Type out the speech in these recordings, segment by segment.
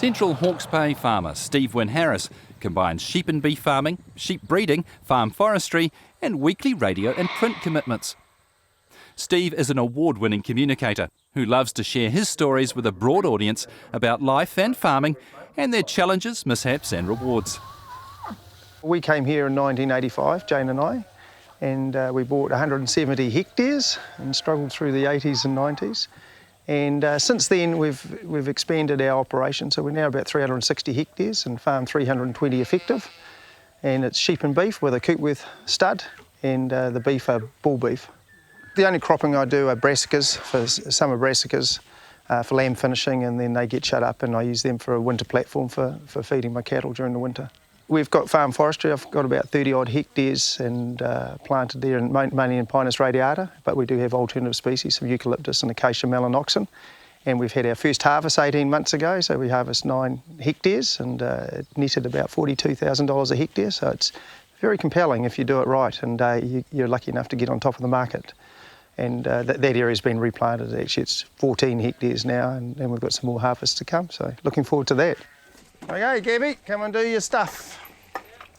Central Hawke's Bay farmer Steve Wyn-Harris combines sheep and beef farming, sheep breeding, farm forestry and weekly radio and print commitments. Steve is an award-winning communicator who loves to share his stories with a broad audience about life and farming and their challenges, mishaps and rewards. We came here in 1985, Jane and I, and we bought 170 hectares and struggled through the 80s and 90s. And since then we've expanded our operation, so we're now about 360 hectares and farm 320 effective. And it's sheep and beef with a Coopworth stud, and the beef are bull beef. The only cropping I do are brassicas, for summer brassicas, for lamb finishing, and then they get shut up and I use them for a winter platform for feeding my cattle during the winter. We've got farm forestry. I've got about 30 odd hectares and planted there, and mainly in Pinus radiata, but we do have alternative species, some eucalyptus and acacia melanoxen. And we've had our first harvest 18 months ago, so we harvest 9 hectares and it netted about $42,000 a hectare, so it's very compelling if you do it right, and you're lucky enough to get on top of the market. And that area's been replanted. Actually, it's 14 hectares now, and we've got some more harvests to come, so looking forward to that. Okay, Gabby, come and do your stuff.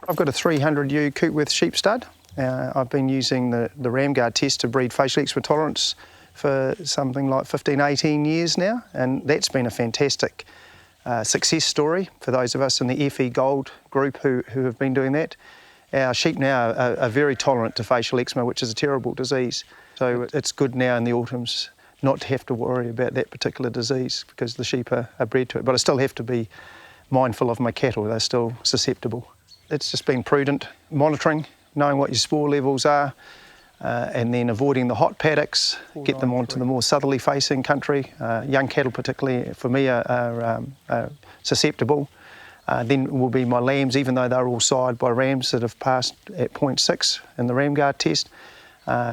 I've got a 300U Coopworth sheep stud. I've been using the Ramguard test to breed facial eczema tolerance for something like 15, 18 years now, and that's been a fantastic success story for those of us in the FE Gold group who have been doing that. Our sheep now are very tolerant to facial eczema, which is a terrible disease. So it's good now in the autumns not to have to worry about that particular disease because the sheep are bred to it. But I still have to be mindful of my cattle, they're still susceptible. It's just been prudent monitoring, knowing what your spore levels are, and then avoiding the hot paddocks, get them onto the more southerly facing country. Young cattle particularly, for me, are susceptible. Then will be my lambs, even though they're all side by rams that have passed at 0.6 in the Ramguard test.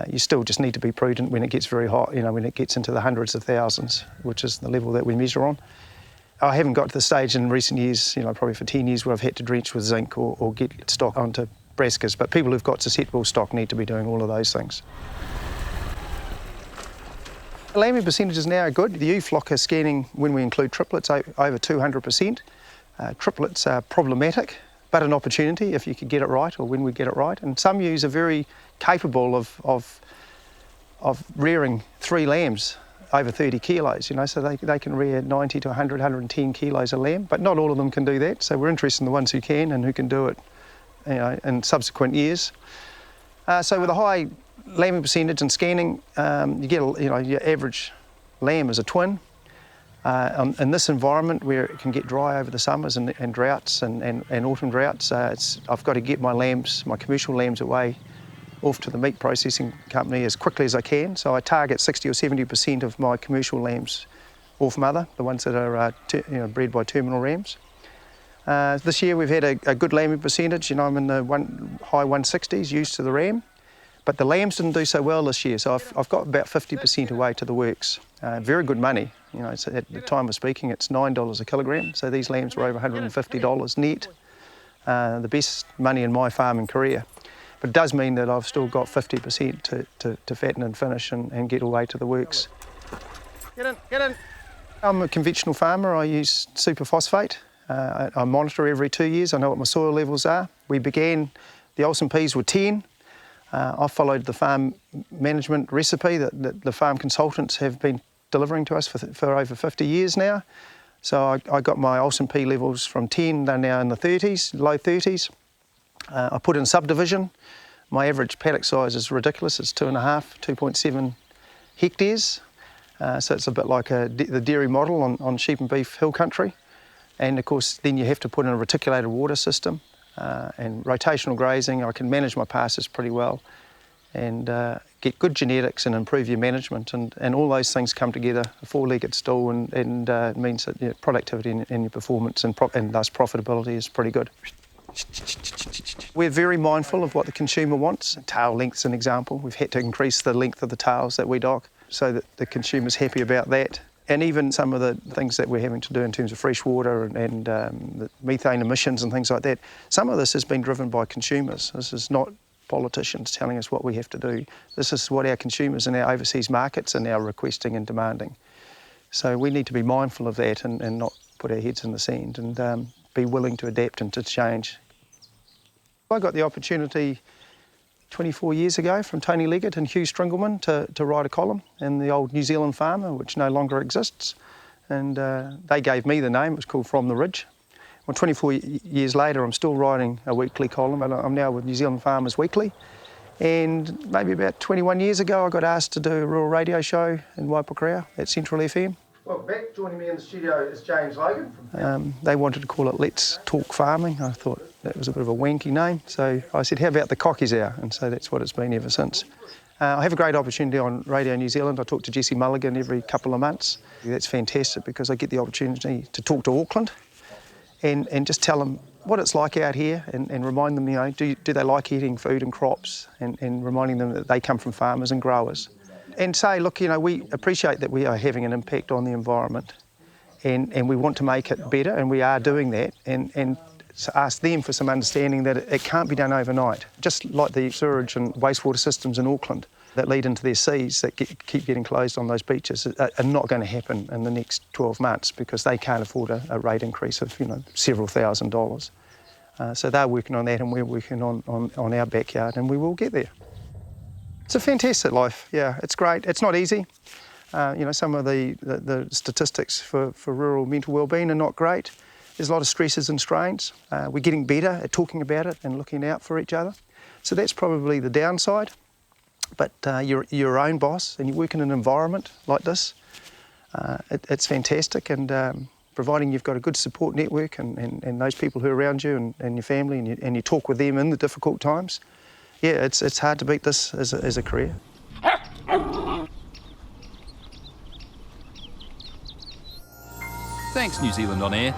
You still just need to be prudent when it gets very hot, when it gets into the hundreds of thousands, which is the level that we measure on. I haven't got to the stage in recent years, probably for 10 years, where I've had to drench with zinc or get stock onto brassicas, but people who've got susceptible stock need to be doing all of those things. The lambing percentages now are good. The ewe flock is scanning, when we include triplets, over 200%. Triplets are problematic, but an opportunity if you could get it right, or when we get it right. And some ewes are very capable of rearing 3 lambs over 30 kilos, so they can rear 90 to 100, 110 kilos of lamb, but not all of them can do that. So we're interested in the ones who can and who can do it, in subsequent years. So with a high lambing percentage and scanning, you get, your average lamb is a twin. In this environment where it can get dry over the summers and droughts and autumn droughts, I've got to get my commercial lambs away off to the meat processing company as quickly as I can. So I target 60 or 70% of my commercial lambs off mother, the ones that are bred by terminal rams. This year we've had a good lambing percentage. I'm in the high 160s used to the ram, but the lambs didn't do so well this year, so I've got about 50% away to the works. Very good money. So at the time of speaking, it's $9 a kilogram, so these lambs were over $150 net. The best money in my farming career. But it does mean that I've still got 50% to fatten and finish and get away to the works. Get in. I'm a conventional farmer. I use superphosphate. I monitor every 2 years. I know what my soil levels are. We began, the Olsen peas were 10. I followed the farm management recipe that the farm consultants have been delivering to us for over 50 years now. So I got my Olsen pea levels from 10, they're now in the 30s, low 30s. I put in subdivision. My average paddock size is ridiculous. It's 2.5, 2.7 hectares. So it's a bit like the dairy model on sheep and beef hill country. And of course, then you have to put in a reticulated water system and rotational grazing. I can manage my pastures pretty well and get good genetics and improve your management. And all those things come together, a 4-legged stool, and it means that your productivity and your performance and thus profitability is pretty good. We're very mindful of what the consumer wants. Tail length's an example. We've had to increase the length of the tails that we dock so that the consumer's happy about that. And even some of the things that we're having to do in terms of fresh water and the methane emissions and things like that, some of this has been driven by consumers. This is not politicians telling us what we have to do. This is what our consumers in our overseas markets are now requesting and demanding. So we need to be mindful of that and not put our heads in the sand and be willing to adapt and to change. I got the opportunity 24 years ago from Tony Leggett and Hugh Stringelman to write a column in the old New Zealand Farmer, which no longer exists. And they gave me the name. It was called From the Ridge. Well, 24 years later, I'm still writing a weekly column, and I'm now with New Zealand Farmers Weekly. And maybe about 21 years ago, I got asked to do a rural radio show in Waipukurau at Central FM. Well, back joining me in the studio is James Logan. They wanted to call it Let's Talk Farming. I thought that was a bit of a wanky name, so I said, how about the Cockies Hour? And so that's what it's been ever since. I have a great opportunity on Radio New Zealand. I talk to Jesse Mulligan every couple of months. That's fantastic because I get the opportunity to talk to Auckland and just tell them what it's like out here and remind them, do they like eating food and crops and reminding them that they come from farmers and growers. And say, look, we appreciate that we are having an impact on the environment and we want to make it better, and we are doing that, and ask them for some understanding that it can't be done overnight. Just like the sewage and wastewater systems in Auckland that lead into their seas that keep getting closed on those beaches are not going to happen in the next 12 months because they can't afford a rate increase of several $1,000s. So they're working on that and we're working on our backyard, and we will get there. It's a fantastic life, yeah, it's great. It's not easy. Some of the statistics for rural mental wellbeing are not great. There's a lot of stresses and strains. We're getting better at talking about it and looking out for each other. So that's probably the downside. But you're your own boss and you work in an environment like this. It's fantastic, and providing you've got a good support network and those people who are around you and your family and you talk with them in the difficult times, yeah, it's hard to beat this as a career. Thanks, New Zealand On Air.